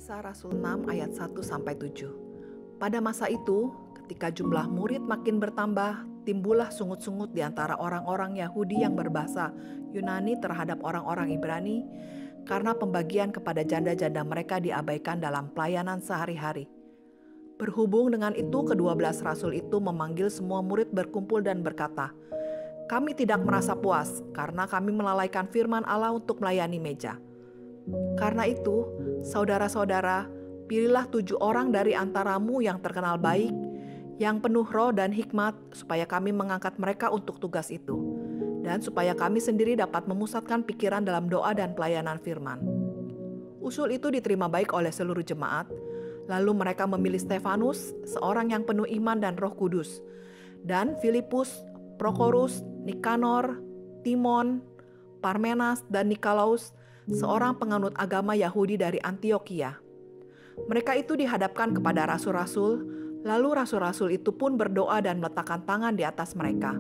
Kisah Rasul 6 ayat 1-7. Pada masa itu, ketika jumlah murid makin bertambah, timbullah sungut-sungut di antara orang-orang Yahudi yang berbahasa Yunani terhadap orang-orang Ibrani, karena pembagian kepada janda-janda mereka diabaikan dalam pelayanan sehari-hari. Berhubung dengan itu, ke-12 rasul itu memanggil semua murid berkumpul dan berkata, "Kami tidak merasa puas karena kami melalaikan firman Allah untuk melayani meja. Karena itu, saudara-saudara, pilihlah 7 orang dari antaramu yang terkenal baik, yang penuh roh dan hikmat, supaya kami mengangkat mereka untuk tugas itu, dan supaya kami sendiri dapat memusatkan pikiran dalam doa dan pelayanan firman." Usul itu diterima baik oleh seluruh jemaat. Lalu mereka memilih Stefanus, seorang yang penuh iman dan Roh Kudus, dan Filipus, Prokorus, Nikanor, Timon, Parmenas, dan Nikolaus, seorang penganut agama Yahudi dari Antiokhia. Mereka itu dihadapkan kepada rasul-rasul, lalu rasul-rasul itu pun berdoa dan meletakkan tangan di atas mereka.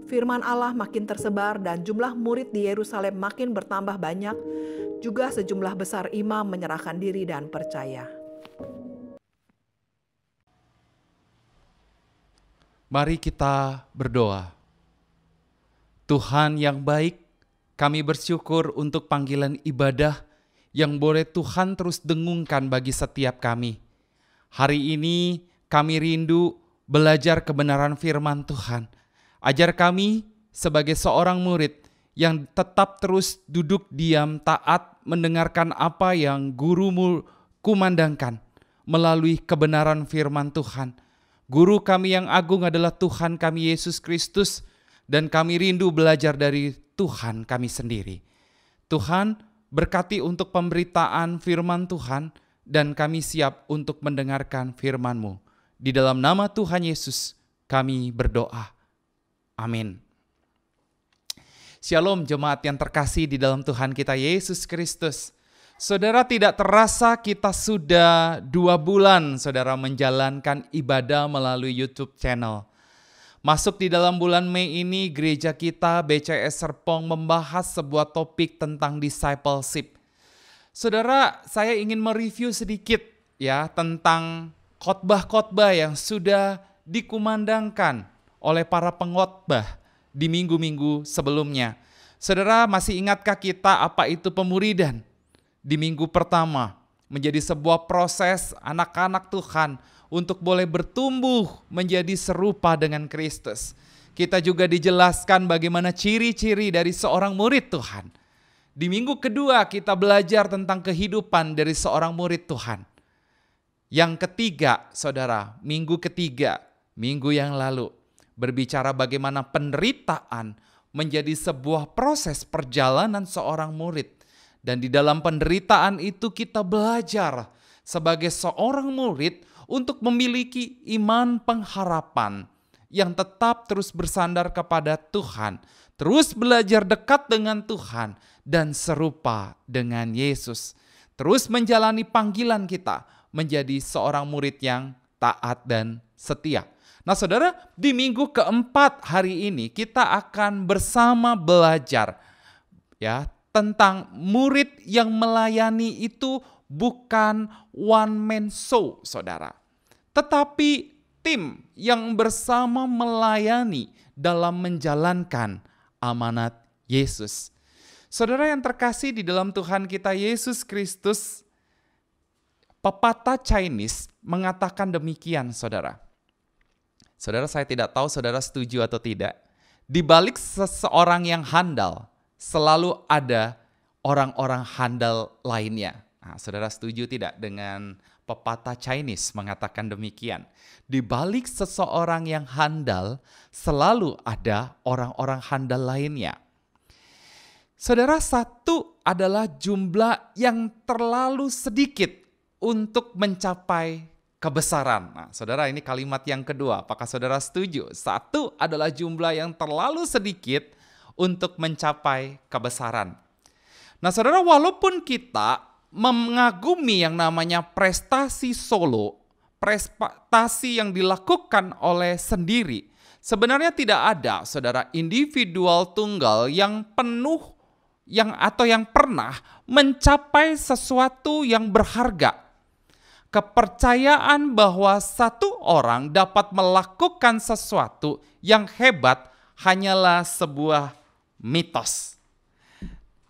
Firman Allah makin tersebar dan jumlah murid di Yerusalem makin bertambah banyak, juga sejumlah besar imam menyerahkan diri dan percaya. Mari kita berdoa. Tuhan yang baik, kami bersyukur untuk panggilan ibadah yang boleh Tuhan terus dengungkan bagi setiap kami. Hari ini kami rindu belajar kebenaran firman Tuhan. Ajar kami sebagai seorang murid yang tetap terus duduk diam taat mendengarkan apa yang gurumu kumandangkan melalui kebenaran firman Tuhan. Guru kami yang agung adalah Tuhan kami Yesus Kristus, dan kami rindu belajar dari Tuhan kami sendiri. Tuhan, berkati untuk pemberitaan firman Tuhan, dan kami siap untuk mendengarkan firman-Mu. Di dalam nama Tuhan Yesus kami berdoa. Amin. Shalom jemaat yang terkasih di dalam Tuhan kita Yesus Kristus. Saudara, tidak terasa kita sudah 2 bulan saudara menjalankan ibadah melalui YouTube channel. Masuk di dalam bulan Mei ini, gereja kita BCS Serpong membahas sebuah topik tentang discipleship. Saudara, saya ingin mereview sedikit ya tentang khotbah-khotbah yang sudah dikumandangkan oleh para pengkhotbah di minggu-minggu sebelumnya. Saudara, masih ingatkah kita apa itu pemuridan? Di minggu pertama menjadi sebuah proses anak-anak Tuhan untuk boleh bertumbuh menjadi serupa dengan Kristus. Kita juga dijelaskan bagaimana ciri-ciri dari seorang murid Tuhan. Di minggu kedua kita belajar tentang kehidupan dari seorang murid Tuhan. Yang ketiga, saudara, minggu ketiga, minggu yang lalu, berbicara bagaimana penderitaan menjadi sebuah proses perjalanan seorang murid. Dan di dalam penderitaan itu kita belajar sebagai seorang murid untuk memiliki iman pengharapan yang tetap terus bersandar kepada Tuhan, terus belajar dekat dengan Tuhan dan serupa dengan Yesus, terus menjalani panggilan kita menjadi seorang murid yang taat dan setia. Nah saudara, di minggu keempat hari ini kita akan bersama belajar ya tentang murid yang melayani itu bukan one man show, saudara. Tetapi tim yang bersama melayani dalam menjalankan amanat Yesus. Saudara yang terkasih di dalam Tuhan kita Yesus Kristus, pepatah Chinese mengatakan demikian, saudara. Saudara, saya tidak tahu saudara setuju atau tidak. Di balik seseorang yang handal, selalu ada orang-orang handal lainnya. Nah, saudara setuju tidak dengan pepatah Chinese mengatakan demikian? Di balik seseorang yang handal, selalu ada orang-orang handal lainnya. Saudara, satu adalah jumlah yang terlalu sedikit untuk mencapai kebesaran. Nah, saudara, ini kalimat yang kedua. Apakah saudara setuju? Satu adalah jumlah yang terlalu sedikit untuk mencapai kebesaran. Nah saudara, walaupun kita mengagumi yang namanya prestasi solo, prestasi yang dilakukan oleh sendiri, sebenarnya tidak ada saudara individual tunggal yang penuh yang pernah mencapai sesuatu yang berharga. Kepercayaan bahwa satu orang dapat melakukan sesuatu yang hebat hanyalah sebuah mitos.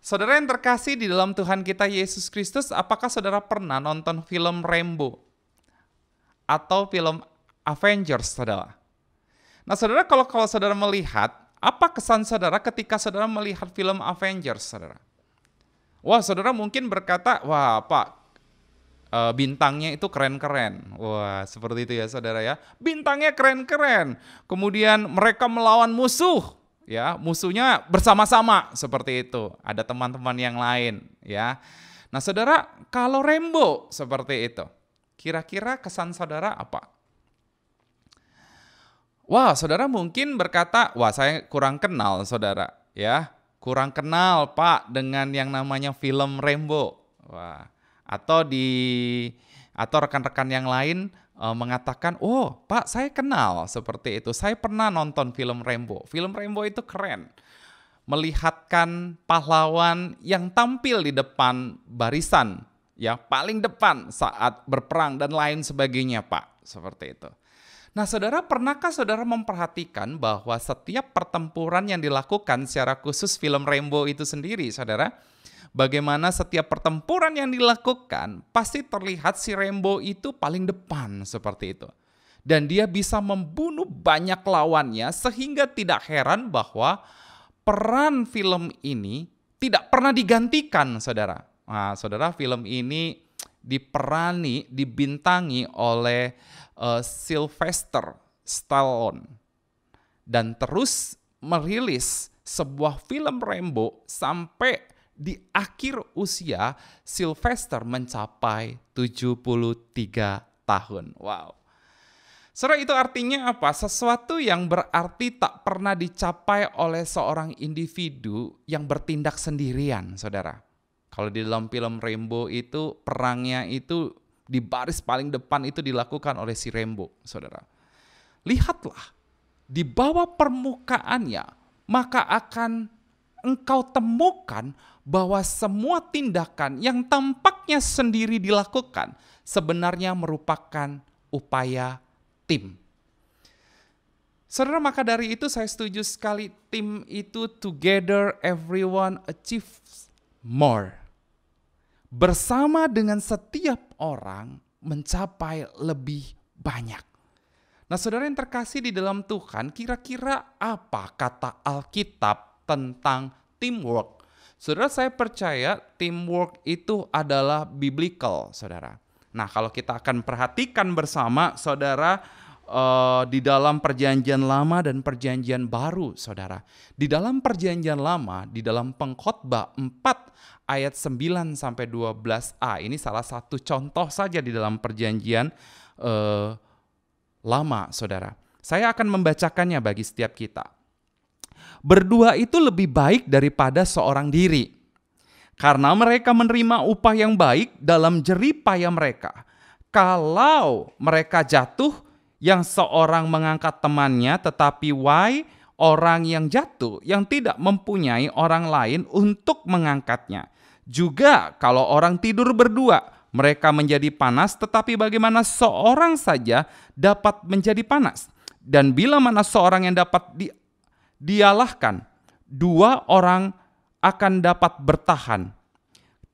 Saudara yang terkasih di dalam Tuhan kita Yesus Kristus, apakah saudara pernah nonton film Rambo atau film Avengers, saudara? Nah, saudara, kalau saudara melihat, apa kesan saudara ketika saudara melihat film Avengers, saudara? Wah, saudara mungkin berkata, wah Pak, bintangnya itu keren-keren. Wah, seperti itu ya saudara ya. Bintangnya keren-keren. Kemudian mereka melawan musuh. Ya, musuhnya bersama-sama seperti itu. Ada teman-teman yang lain ya. Nah saudara, kalau Rambo seperti itu, kira-kira kesan saudara apa? Wah, saudara mungkin berkata, wah saya kurang kenal saudara ya. Kurang kenal Pak dengan yang namanya film Rambo. Wah. Atau rekan-rekan yang lain mengatakan, oh Pak saya kenal seperti itu, saya pernah nonton film Rambo. Film Rambo itu keren, melihatkan pahlawan yang tampil di depan barisan, ya paling depan saat berperang dan lain sebagainya Pak, seperti itu. Nah saudara, pernahkah saudara memperhatikan bahwa setiap pertempuran yang dilakukan secara khusus film Rambo itu sendiri, saudara, bagaimana setiap pertempuran yang dilakukan pasti terlihat si Rambo itu paling depan seperti itu. Dan dia bisa membunuh banyak lawannya sehingga tidak heran bahwa peran film ini tidak pernah digantikan, saudara. Nah, saudara, film ini dibintangi oleh Sylvester Stallone dan terus merilis sebuah film Rambo sampai di akhir usia Sylvester mencapai 73 tahun. Wow. Saudara, itu artinya apa? Sesuatu yang berarti tak pernah dicapai oleh seorang individu yang bertindak sendirian, saudara. Kalau di dalam film Rambo itu perangnya itu di baris paling depan itu dilakukan oleh si Rambo, saudara. Lihatlah, di bawah permukaannya maka akan engkau temukan bahwa semua tindakan yang tampaknya sendiri dilakukan sebenarnya merupakan upaya tim. Saudara, maka dari itu saya setuju sekali, tim itu together everyone achieves more. Bersama dengan setiap orang mencapai lebih banyak. Nah saudara yang terkasih di dalam Tuhan, kira-kira apa kata Alkitab tentang teamwork? Saudara, saya percaya teamwork itu adalah biblical, saudara. Nah, kalau kita akan perhatikan bersama, saudara, di dalam perjanjian lama dan perjanjian baru, saudara. Di dalam perjanjian lama, di dalam Pengkhotbah 4 ayat 9 sampai 12a, ini salah satu contoh saja di dalam perjanjian lama, saudara. Saya akan membacakannya bagi setiap kita. Berdua itu lebih baik daripada seorang diri, karena mereka menerima upah yang baik dalam jerih payah mereka. Kalau mereka jatuh, yang seorang mengangkat temannya, tetapi orang yang jatuh yang tidak mempunyai orang lain untuk mengangkatnya. Juga kalau orang tidur berdua, mereka menjadi panas, tetapi bagaimana seorang saja dapat menjadi panas? Dan bila mana seorang yang dapat dialahkan, dua orang akan dapat bertahan.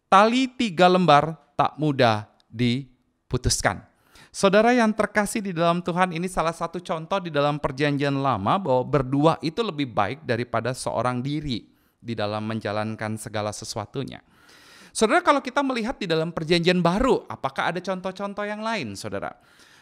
Tali 3 lembar tak mudah diputuskan. Saudara yang terkasih di dalam Tuhan, ini salah satu contoh di dalam perjanjian lama bahwa berdua itu lebih baik daripada seorang diri di dalam menjalankan segala sesuatunya. Saudara, kalau kita melihat di dalam perjanjian baru, apakah ada contoh-contoh yang lain, saudara?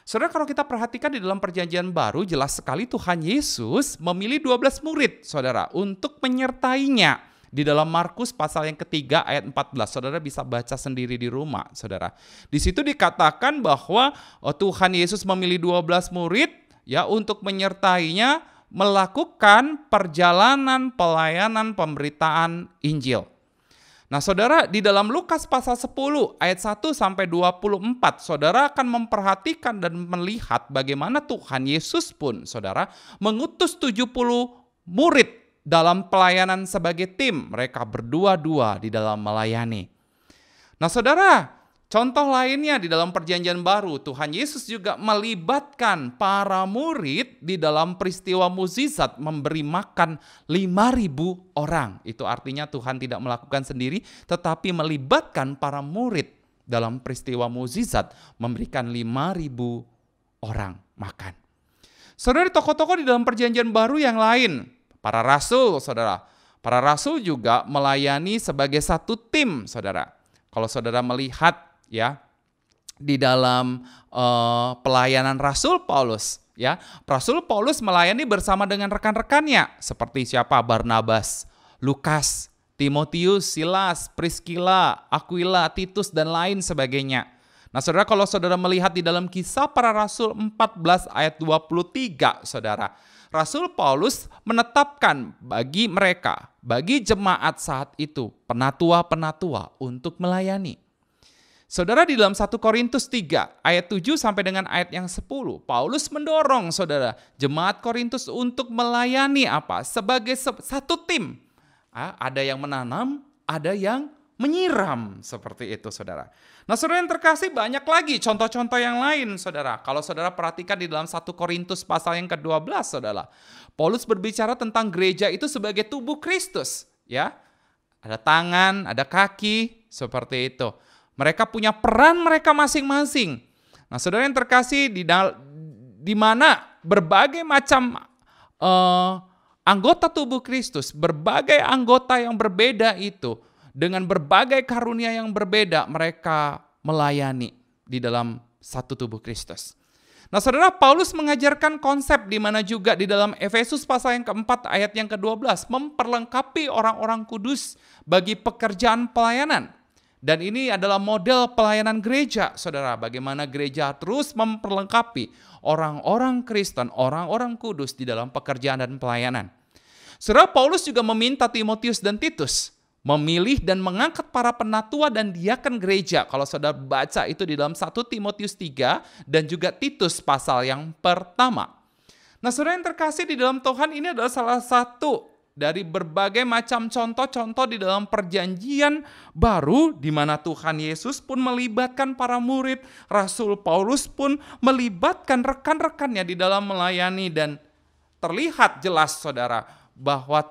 Saudara, kalau kita perhatikan di dalam perjanjian baru, jelas sekali Tuhan Yesus memilih 12 murid, saudara, untuk menyertainya. Di dalam Markus pasal yang ketiga ayat 14, saudara bisa baca sendiri di rumah, saudara. Di situ dikatakan bahwa Tuhan Yesus memilih 12 murid ya untuk menyertainya melakukan perjalanan pelayanan pemberitaan Injil. Nah saudara, di dalam Lukas pasal 10 ayat 1 sampai 24, saudara akan memperhatikan dan melihat bagaimana Tuhan Yesus pun, saudara, mengutus 70 murid dalam pelayanan sebagai tim. Mereka berdua-dua di dalam melayani. Nah saudara, contoh lainnya di dalam perjanjian baru, Tuhan Yesus juga melibatkan para murid di dalam peristiwa mukjizat memberi makan 5.000 orang. Itu artinya Tuhan tidak melakukan sendiri, tetapi melibatkan para murid dalam peristiwa mukjizat memberikan 5.000 orang makan. Saudara, tokoh-tokoh di dalam perjanjian baru yang lain, para rasul, saudara. Para rasul juga melayani sebagai satu tim, saudara. Kalau saudara melihat ya di dalam pelayanan Rasul Paulus, ya Rasul Paulus melayani bersama dengan rekan-rekannya seperti siapa? Barnabas, Lukas, Timotius, Silas, Priscilla, Aquila, Titus dan lain sebagainya. Nah saudara, kalau saudara melihat di dalam Kisah Para Rasul 14 ayat 23, saudara, Rasul Paulus menetapkan bagi mereka, bagi jemaat saat itu, penatua-penatua untuk melayani. Saudara, di dalam 1 Korintus 3 ayat 7 sampai dengan ayat yang 10, Paulus mendorong saudara jemaat Korintus untuk melayani apa? Sebagai satu tim. Ada yang menanam, ada yang menyiram, seperti itu saudara. Nah saudara yang terkasih, banyak lagi contoh-contoh yang lain saudara. Kalau saudara perhatikan di dalam 1 Korintus pasal yang ke-12 saudara, Paulus berbicara tentang gereja itu sebagai tubuh Kristus, ya. Ada tangan, ada kaki, seperti itu. Mereka punya peran mereka masing-masing. Nah saudara yang terkasih, di mana berbagai macam anggota tubuh Kristus, berbagai anggota yang berbeda itu, dengan berbagai karunia yang berbeda, mereka melayani di dalam satu tubuh Kristus. Nah saudara, Paulus mengajarkan konsep di mana juga di dalam Efesus pasal yang ke-4 ayat yang ke-12, memperlengkapi orang-orang kudus bagi pekerjaan pelayanan. Dan ini adalah model pelayanan gereja, saudara. Bagaimana gereja terus memperlengkapi orang-orang Kristen, orang-orang kudus di dalam pekerjaan dan pelayanan. Saudara, Paulus juga meminta Timotius dan Titus memilih dan mengangkat para penatua dan diaken gereja. Kalau saudara baca itu di dalam 1 Timotius 3 dan juga Titus pasal yang pertama. Nah saudara yang terkasih di dalam Tuhan, ini adalah salah satu dari berbagai macam contoh-contoh di dalam perjanjian baru di mana Tuhan Yesus pun melibatkan para murid, Rasul Paulus pun melibatkan rekan-rekannya di dalam melayani, dan terlihat jelas saudara bahwa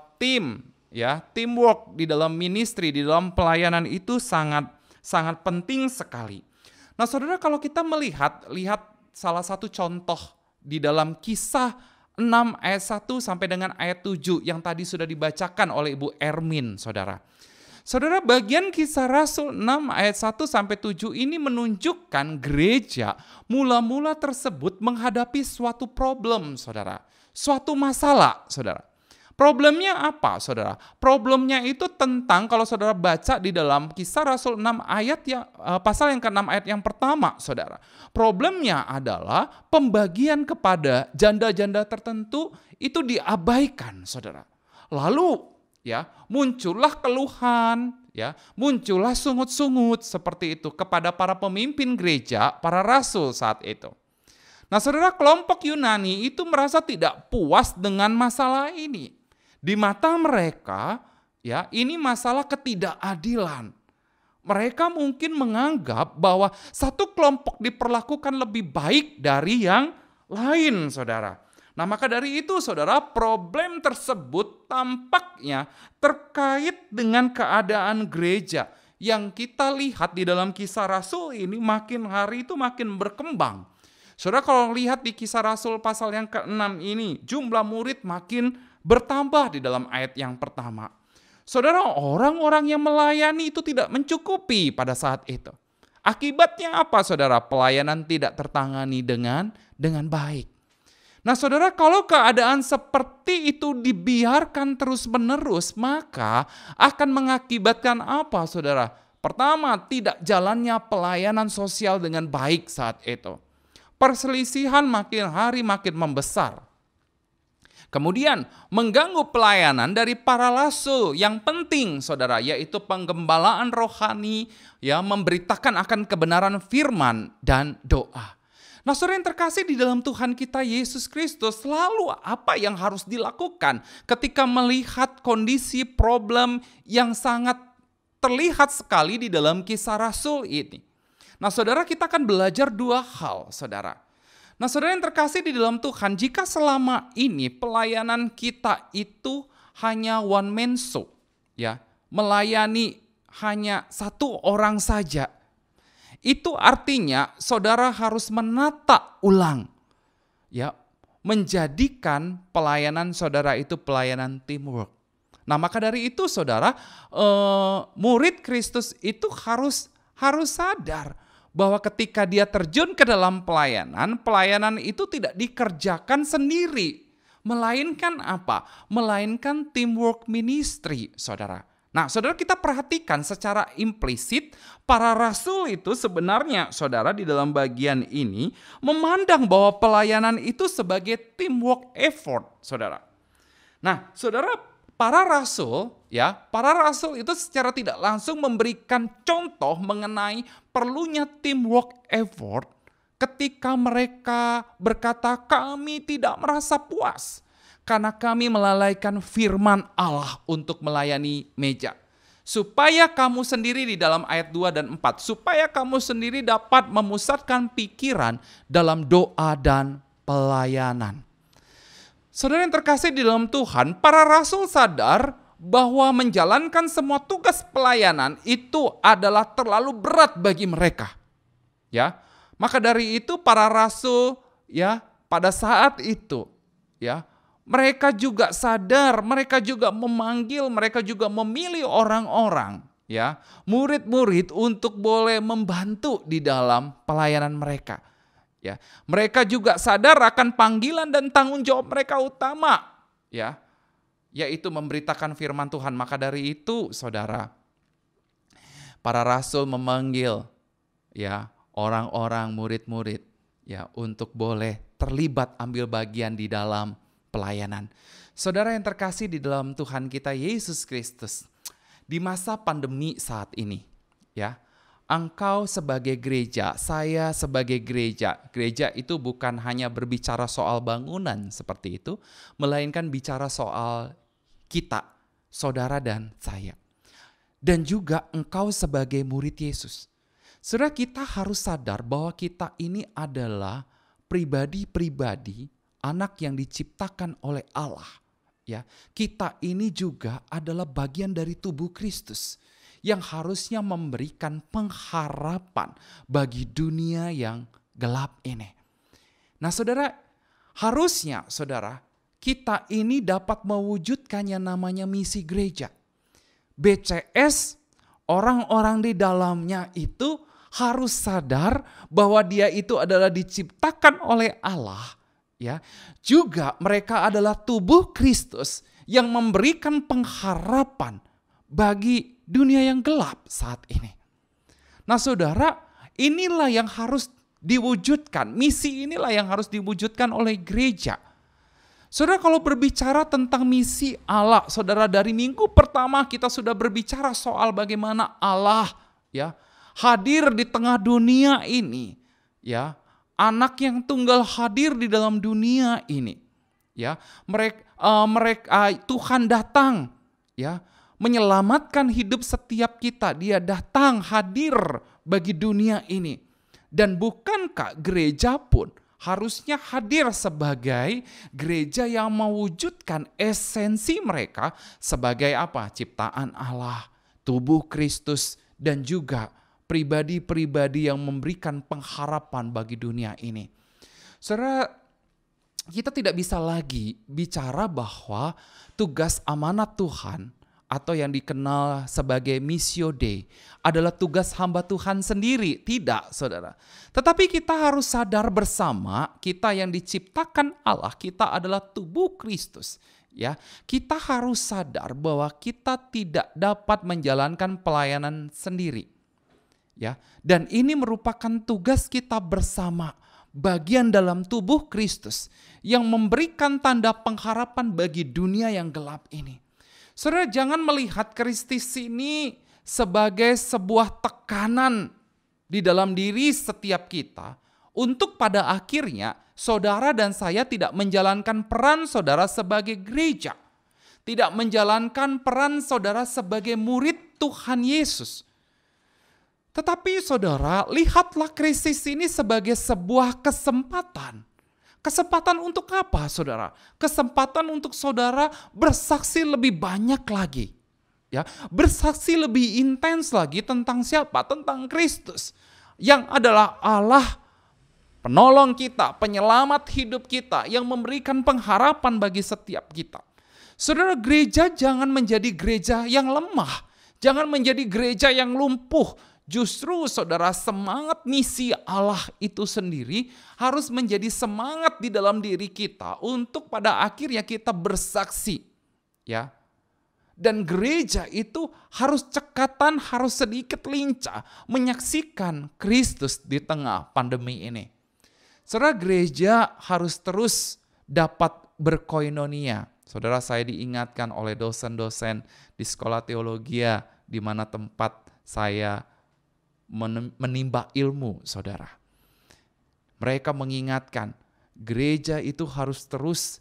teamwork di dalam ministry, di dalam pelayanan itu sangat penting sekali. Nah saudara, kalau kita lihat salah satu contoh di dalam Kisah 6 ayat 1 sampai dengan ayat 7 yang tadi sudah dibacakan oleh Ibu Ermin, saudara. Saudara, bagian Kisah Rasul 6 ayat 1 sampai 7 ini menunjukkan gereja mula-mula tersebut menghadapi suatu problem, saudara. Suatu masalah, saudara. Problemnya apa, saudara? Problemnya itu tentang, kalau saudara baca di dalam Kisah Rasul 6 ayat pasal yang ke-6 ayat yang pertama, saudara. Problemnya adalah pembagian kepada janda-janda tertentu itu diabaikan, saudara. Lalu muncullah keluhan, muncullah sungut-sungut seperti itu kepada para pemimpin gereja, para rasul saat itu. Nah, saudara, kelompok Yunani itu merasa tidak puas dengan masalah ini. Di mata mereka, ini masalah ketidakadilan. Mereka mungkin menganggap bahwa satu kelompok diperlakukan lebih baik dari yang lain, saudara. Nah, maka dari itu, saudara, problem tersebut tampaknya terkait dengan keadaan gereja yang kita lihat di dalam Kisah Rasul ini makin hari itu makin berkembang. Saudara, kalau lihat di Kisah Rasul pasal yang ke-6 ini, jumlah murid makin bertambah di dalam ayat yang pertama. Saudara, orang-orang yang melayani itu tidak mencukupi pada saat itu. Akibatnya apa, saudara? Pelayanan tidak tertangani dengan baik. Nah, saudara, kalau keadaan seperti itu dibiarkan terus-menerus, maka akan mengakibatkan apa, saudara? Pertama, tidak jalannya pelayanan sosial dengan baik saat itu. Perselisihan makin hari makin membesar. Kemudian mengganggu pelayanan dari para rasul yang penting, saudara, yaitu penggembalaan rohani, memberitakan akan kebenaran firman dan doa. Nah, saudara yang terkasih di dalam Tuhan kita Yesus Kristus, lalu apa yang harus dilakukan ketika melihat kondisi problem yang sangat terlihat sekali di dalam Kisah Rasul ini? Nah, saudara, kita akan belajar dua hal, saudara. Nah, saudara yang terkasih di dalam Tuhan, jika selama ini pelayanan kita itu hanya one man show, ya, melayani hanya satu orang saja, itu artinya saudara harus menata ulang, ya, menjadikan pelayanan saudara itu pelayanan teamwork. Nah, maka dari itu saudara, murid Kristus itu harus sadar bahwa ketika dia terjun ke dalam pelayanan itu tidak dikerjakan sendiri, melainkan apa? Melainkan teamwork ministry, saudara. Nah, saudara, kita perhatikan secara implisit para rasul itu sebenarnya, saudara, di dalam bagian ini memandang bahwa pelayanan itu sebagai teamwork effort, saudara. Nah, saudara, para rasul itu secara tidak langsung memberikan contoh mengenai perlunya teamwork effort ketika mereka berkata, kami tidak merasa puas karena kami melalaikan firman Allah untuk melayani meja. Supaya kamu sendiri di dalam ayat 2 dan 4, supaya kamu sendiri dapat memusatkan pikiran dalam doa dan pelayanan. Saudara yang terkasih di dalam Tuhan, para rasul sadar bahwa menjalankan semua tugas pelayanan itu adalah terlalu berat bagi mereka. Ya, maka dari itu para rasul, ya, pada saat itu, ya, mereka juga sadar, mereka juga memanggil, mereka juga memilih orang-orang, ya, murid-murid untuk boleh membantu di dalam pelayanan mereka. Ya, mereka juga sadar akan panggilan dan tanggung jawab mereka utama, ya, yaitu memberitakan firman Tuhan. Maka dari itu, saudara, para rasul memanggil, ya, orang-orang murid-murid, ya, untuk boleh terlibat ambil bagian di dalam pelayanan. Saudara yang terkasih di dalam Tuhan kita Yesus Kristus, di masa pandemi saat ini, ya, engkau sebagai gereja, saya sebagai gereja itu bukan hanya berbicara soal bangunan seperti itu, melainkan bicara soal kita, saudara dan saya. Dan juga engkau sebagai murid Yesus. Saudara, kita harus sadar bahwa kita ini adalah pribadi-pribadi, anak yang diciptakan oleh Allah, ya. Kita ini juga adalah bagian dari tubuh Kristus yang harusnya memberikan pengharapan bagi dunia yang gelap ini. Nah, saudara, harusnya saudara, kita ini dapat mewujudkan yang namanya misi gereja. BCS, orang-orang di dalamnya itu harus sadar bahwa dia itu adalah diciptakan oleh Allah. Ya, juga mereka adalah tubuh Kristus yang memberikan pengharapan bagi dunia yang gelap saat ini. Nah, saudara, inilah yang harus diwujudkan. Misi inilah yang harus diwujudkan oleh gereja. Saudara, kalau berbicara tentang misi Allah, saudara, dari minggu pertama kita sudah berbicara soal bagaimana Allah, ya, hadir di tengah dunia ini, ya. Anak yang tunggal hadir di dalam dunia ini, ya, mereka Tuhan datang, ya, menyelamatkan hidup setiap kita. Dia datang hadir bagi dunia ini. Dan bukankah gereja pun harusnya hadir sebagai gereja yang mewujudkan esensi mereka sebagai apa? Ciptaan Allah, tubuh Kristus, dan juga pribadi-pribadi yang memberikan pengharapan bagi dunia ini. Saudara, kita tidak bisa lagi bicara bahwa tugas amanat Tuhan atau yang dikenal sebagai missio Dei adalah tugas hamba Tuhan sendiri. Tidak, saudara. Tetapi kita harus sadar bersama, kita yang diciptakan Allah, kita adalah tubuh Kristus. Ya, kita harus sadar bahwa kita tidak dapat menjalankan pelayanan sendiri. Ya, dan ini merupakan tugas kita bersama, bagian dalam tubuh Kristus yang memberikan tanda pengharapan bagi dunia yang gelap ini. Saudara, jangan melihat Kristus ini sebagai sebuah tekanan di dalam diri setiap kita Untuk pada akhirnya saudara dan saya tidak menjalankan peran saudara sebagai gereja. Tidak menjalankan peran saudara sebagai murid Tuhan Yesus. Tetapi saudara, lihatlah krisis ini sebagai sebuah kesempatan. Kesempatan untuk apa saudara? Kesempatan untuk saudara bersaksi lebih banyak lagi. Ya, bersaksi lebih intens lagi tentang siapa? Tentang Kristus. Yang adalah Allah penolong kita, penyelamat hidup kita, yang memberikan pengharapan bagi setiap kita. Saudara, gereja jangan menjadi gereja yang lemah. Jangan menjadi gereja yang lumpuh. Justru saudara, semangat misi Allah itu sendiri harus menjadi semangat di dalam diri kita untuk pada akhirnya kita bersaksi. Ya. Dan gereja itu harus cekatan, harus sedikit lincah menyaksikan Kristus di tengah pandemi ini. Saudara, gereja harus terus dapat berkoinonia. Saudara, saya diingatkan oleh dosen-dosen di sekolah teologi di mana tempat saya menimba ilmu, saudara. Mereka mengingatkan gereja itu harus terus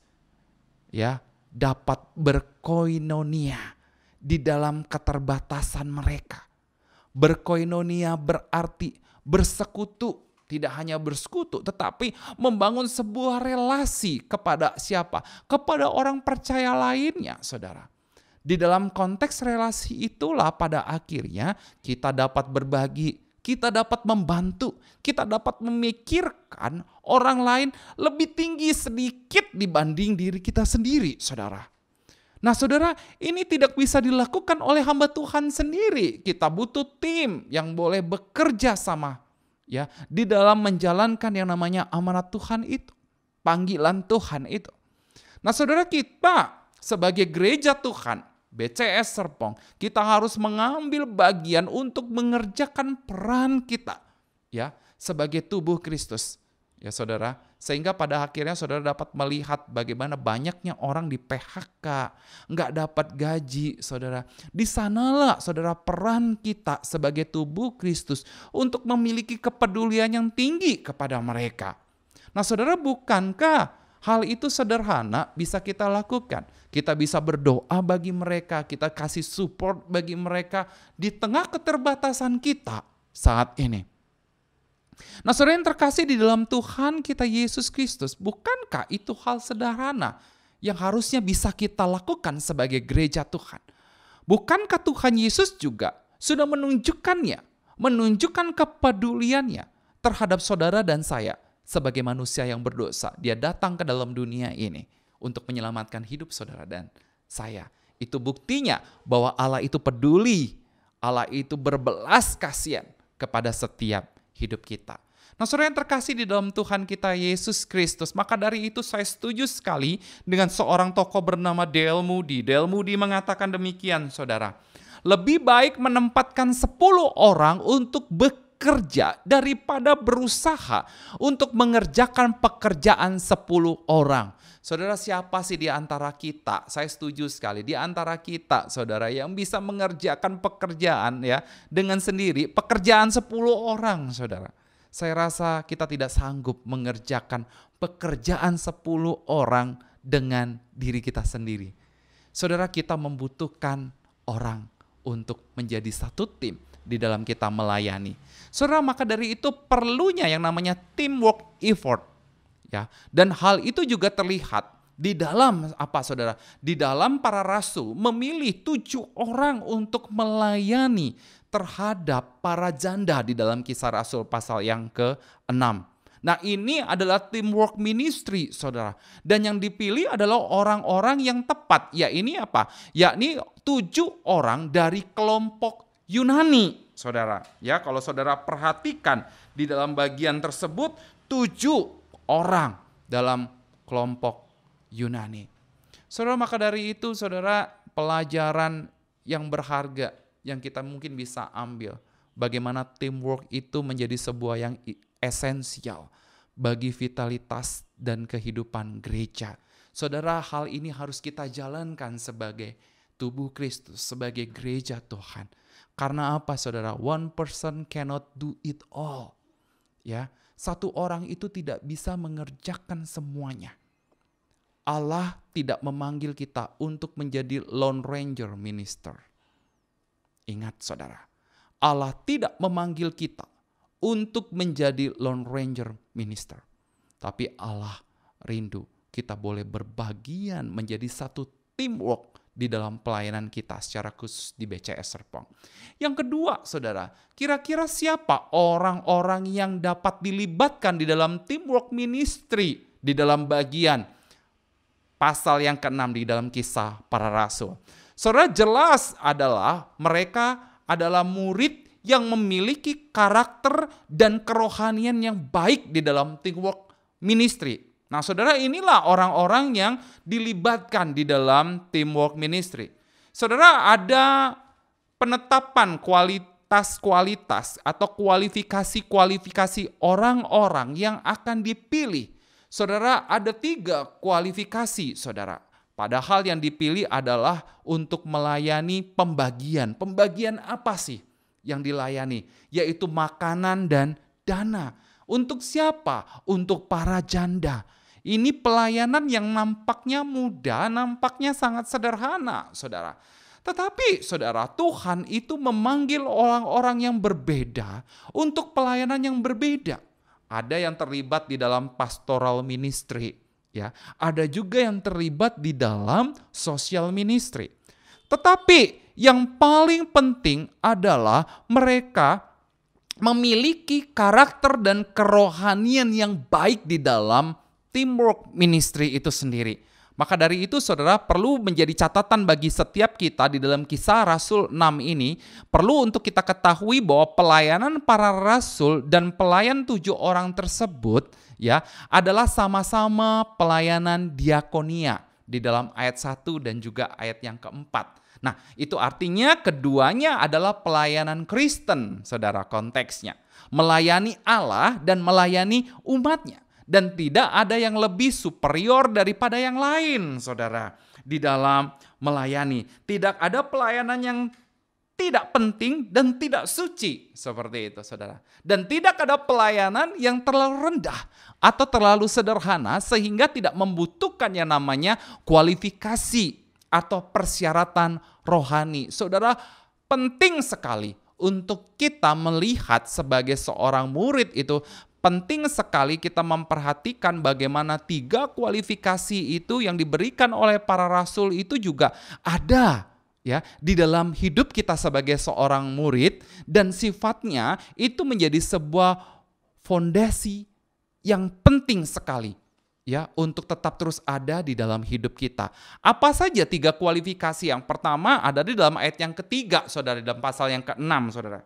dapat berkoinonia di dalam keterbatasan mereka. Berkoinonia berarti bersekutu, tidak hanya bersekutu tetapi membangun sebuah relasi kepada siapa? Kepada orang percaya lainnya, saudara. Di dalam konteks relasi itulah pada akhirnya kita dapat berbagi, kita dapat membantu, kita dapat memikirkan orang lain lebih tinggi sedikit dibanding diri kita sendiri, saudara. Nah saudara, ini tidak bisa dilakukan oleh hamba Tuhan sendiri. Kita butuh tim yang boleh bekerja sama di dalam menjalankan yang namanya amanat Tuhan itu, panggilan Tuhan itu. Nah saudara, kita sebagai gereja Tuhan, BCS Serpong, kita harus mengambil bagian untuk mengerjakan peran kita sebagai tubuh Kristus. Ya saudara, sehingga pada akhirnya saudara dapat melihat bagaimana banyaknya orang di PHK, nggak dapat gaji, saudara. Di sanalah saudara peran kita sebagai tubuh Kristus untuk memiliki kepedulian yang tinggi kepada mereka. Nah saudara, bukankah hal itu sederhana bisa kita lakukan? Kita bisa berdoa bagi mereka, kita kasih support bagi mereka di tengah keterbatasan kita saat ini. Nah saudara yang terkasih di dalam Tuhan kita Yesus Kristus, bukankah itu hal sederhana yang harusnya bisa kita lakukan sebagai gereja Tuhan? Bukankah Tuhan Yesus juga sudah menunjukkan kepeduliannya terhadap saudara dan saya sebagai manusia yang berdosa? Dia datang ke dalam dunia ini untuk menyelamatkan hidup saudara dan saya. Itu buktinya bahwa Allah itu peduli, Allah itu berbelas kasihan kepada setiap hidup kita. Nah saudara yang terkasih di dalam Tuhan kita Yesus Kristus, maka dari itu saya setuju sekali dengan seorang tokoh bernama D.L. Moody. D.L. Moody mengatakan demikian, saudara. Lebih baik menempatkan 10 orang untuk bekerja daripada berusaha untuk mengerjakan pekerjaan 10 orang. Saudara, siapa sih di antara kita? Saya setuju sekali, di antara kita saudara yang bisa mengerjakan pekerjaan dengan sendiri, pekerjaan 10 orang, saudara. Saya rasa kita tidak sanggup mengerjakan pekerjaan 10 orang dengan diri kita sendiri. Saudara, kita membutuhkan orang untuk menjadi satu tim di dalam kita melayani. Saudara, maka dari itu perlunya yang namanya teamwork effort. Dan hal itu juga terlihat di dalam apa saudara? Di dalam para rasul memilih 7 orang untuk melayani terhadap para janda di dalam Kisah Rasul pasal yang ke-6. Nah ini adalah teamwork ministry, saudara. Dan yang dipilih adalah orang-orang yang tepat. Yakni apa? Yakni 7 orang dari kelompok Yunani, saudara. Ya, kalau saudara perhatikan di dalam bagian tersebut 7 orang dalam kelompok Yunani. Saudara, maka dari itu saudara, pelajaran yang berharga yang kita mungkin bisa ambil, bagaimana teamwork itu menjadi sebuah yang esensial bagi vitalitas dan kehidupan gereja. Saudara, hal ini harus kita jalankan sebagai tubuh Kristus, sebagai gereja Tuhan. Karena apa saudara? One person cannot do it all. Satu orang itu tidak bisa mengerjakan semuanya. Allah tidak memanggil kita untuk menjadi Lone Ranger minister. Ingat saudara, Allah tidak memanggil kita untuk menjadi Lone Ranger minister. Tapi Allah rindu kita boleh berbagian menjadi satu teamwork di dalam pelayanan kita secara khusus di BCS Serpong. Yang kedua saudara, kira-kira siapa orang-orang yang dapat dilibatkan di dalam teamwork ministry di dalam bagian pasal yang ke-6 di dalam Kisah Para Rasul? Saudara, jelas adalah mereka adalah murid yang memiliki karakter dan kerohanian yang baik di dalam teamwork ministry. Nah saudara, inilah orang-orang yang dilibatkan di dalam teamwork ministry. Saudara, ada penetapan kualitas-kualitas atau kualifikasi-kualifikasi orang-orang yang akan dipilih. Saudara, ada 3 kualifikasi saudara. Padahal yang dipilih adalah untuk melayani pembagian. Pembagian apa sih yang dilayani? Yaitu makanan dan dana. Untuk siapa? Untuk para janda. Ini pelayanan yang nampaknya mudah, nampaknya sangat sederhana, saudara. Tetapi saudara, Tuhan itu memanggil orang-orang yang berbeda untuk pelayanan yang berbeda. Ada yang terlibat di dalam pastoral ministry, ya. Ada juga yang terlibat di dalam social ministry. Tetapi yang paling penting adalah mereka memiliki karakter dan kerohanian yang baik di dalam teamwork ministry itu sendiri. Maka dari itu saudara, perlu menjadi catatan bagi setiap kita di dalam Kisah Rasul 6 ini, perlu untuk kita ketahui bahwa pelayanan para rasul dan pelayan 7 orang tersebut ya adalah sama-sama pelayanan diakonia di dalam ayat 1 dan juga ayat yang keempat. Nah, itu artinya keduanya adalah pelayanan Kristen, saudara, konteksnya. Melayani Allah dan melayani umatnya. Dan tidak ada yang lebih superior daripada yang lain, saudara, di dalam melayani. Tidak ada pelayanan yang tidak penting dan tidak suci, seperti itu, saudara. Dan tidak ada pelayanan yang terlalu rendah atau terlalu sederhana sehingga tidak membutuhkan yang namanya kualifikasi atau persyaratan rohani. Saudara, penting sekali untuk kita melihat sebagai seorang murid itu, penting sekali kita memperhatikan bagaimana 3 kualifikasi itu yang diberikan oleh para rasul itu juga ada ya di dalam hidup kita sebagai seorang murid, dan sifatnya itu menjadi sebuah fondasi yang penting sekali ya untuk tetap terus ada di dalam hidup kita. Apa saja 3 kualifikasi? Yang pertama ada di dalam ayat yang ketiga, saudara, di dalam pasal yang ke-6, saudara.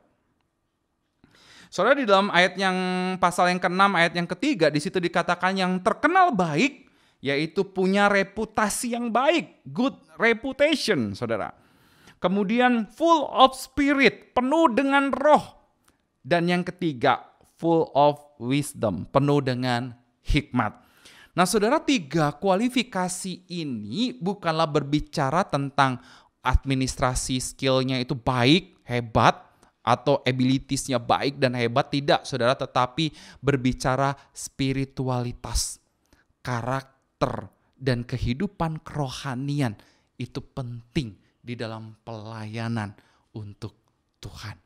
Saudara, di dalam ayat yang pasal yang ke-6 ayat yang ketiga, di situ dikatakan yang terkenal baik, yaitu punya reputasi yang baik, good reputation, saudara. Kemudian full of spirit, penuh dengan roh. Dan yang ketiga, full of wisdom, penuh dengan hikmat. Nah saudara, 3 kualifikasi ini bukanlah berbicara tentang administrasi skillnya itu baik, hebat, atau abilitiesnya baik dan hebat, tidak saudara, tetapi berbicara spiritualitas, karakter, dan kehidupan kerohanian itu penting di dalam pelayanan untuk Tuhan.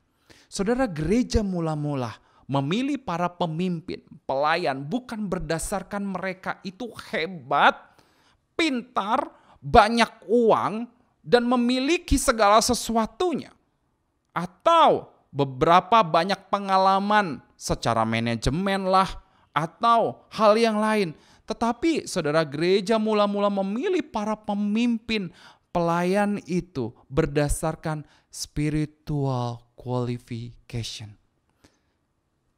Saudara, gereja mula-mula memilih para pemimpin, pelayan bukan berdasarkan mereka itu hebat, pintar, banyak uang, dan memiliki segala sesuatunya. Atau beberapa banyak pengalaman secara manajemen lah, atau hal yang lain. Tetapi saudara, gereja mula-mula memilih para pemimpin pelayan itu berdasarkan spiritual qualification.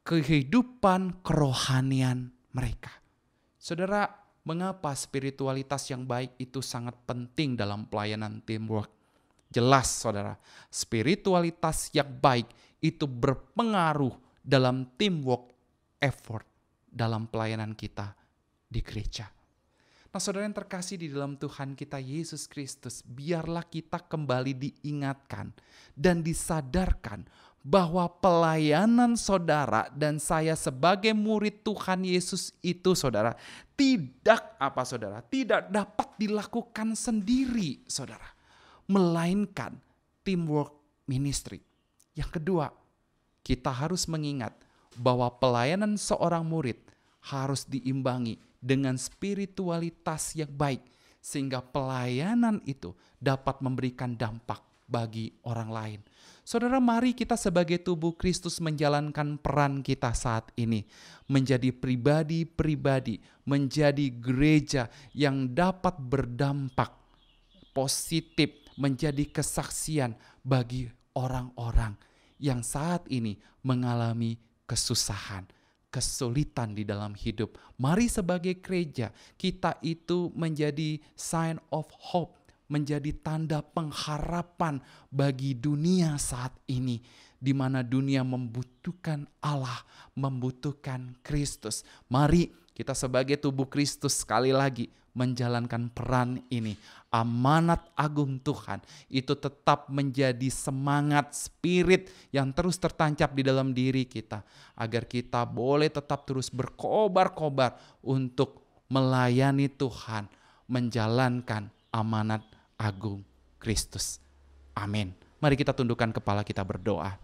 Kehidupan kerohanian mereka. Saudara, mengapa spiritualitas yang baik itu sangat penting dalam pelayanan teamwork? Jelas saudara, spiritualitas yang baik itu berpengaruh dalam teamwork effort dalam pelayanan kita di gereja. Nah saudara yang terkasih di dalam Tuhan kita Yesus Kristus, biarlah kita kembali diingatkan dan disadarkan bahwa pelayanan saudara dan saya sebagai murid Tuhan Yesus itu saudara, tidak dapat dilakukan sendiri saudara, melainkan teamwork ministry. Yang kedua, kita harus mengingat bahwa pelayanan seorang murid harus diimbangi dengan spiritualitas yang baik, sehingga pelayanan itu dapat memberikan dampak bagi orang lain. Saudara, mari kita sebagai tubuh Kristus menjalankan peran kita saat ini, menjadi pribadi-pribadi, menjadi gereja yang dapat berdampak positif, menjadi kesaksian bagi orang-orang yang saat ini mengalami kesusahan, kesulitan di dalam hidup. Mari sebagai gereja kita itu menjadi sign of hope, menjadi tanda pengharapan bagi dunia saat ini, di mana dunia membutuhkan Allah, membutuhkan Kristus. Mari kita sebagai tubuh Kristus sekali lagi menjalankan peran ini. Amanat agung Tuhan itu tetap menjadi semangat spirit yang terus tertancap di dalam diri kita, agar kita boleh tetap terus berkobar-kobar untuk melayani Tuhan, menjalankan amanat agung Kristus. Amin. Mari kita tundukkan kepala, kita berdoa.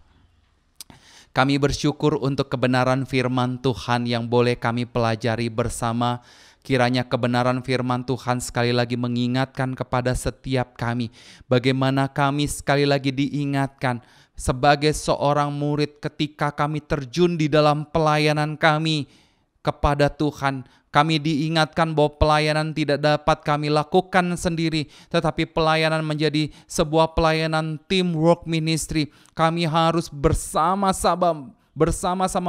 Kami bersyukur untuk kebenaran firman Tuhan yang boleh kami pelajari bersama. Kiranya kebenaran firman Tuhan sekali lagi mengingatkan kepada setiap kami, bagaimana kami sekali lagi diingatkan sebagai seorang murid ketika kami terjun di dalam pelayanan kami kepada Tuhan. Kami diingatkan bahwa pelayanan tidak dapat kami lakukan sendiri, tetapi pelayanan menjadi sebuah pelayanan teamwork ministry. Kami harus bersama-sama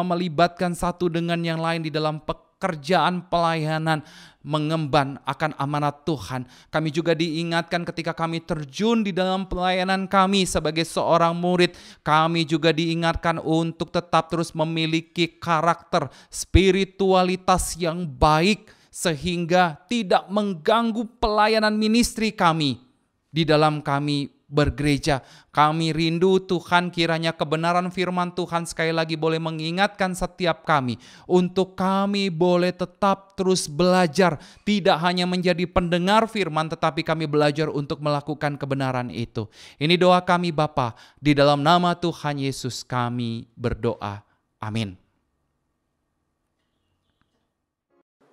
melibatkan satu dengan yang lain di dalam pekerjaan pelayanan, mengemban akan amanat Tuhan. Kami juga diingatkan ketika kami terjun di dalam pelayanan kami sebagai seorang murid, kami juga diingatkan untuk tetap terus memiliki karakter spiritualitas yang baik, sehingga tidak mengganggu pelayanan ministry kami di dalam kami bergereja. Kami rindu Tuhan, kiranya kebenaran firman Tuhan sekali lagi boleh mengingatkan setiap kami untuk kami boleh tetap terus belajar, tidak hanya menjadi pendengar firman, tetapi kami belajar untuk melakukan kebenaran itu. Ini doa kami Bapa, di dalam nama Tuhan Yesus kami berdoa. Amin.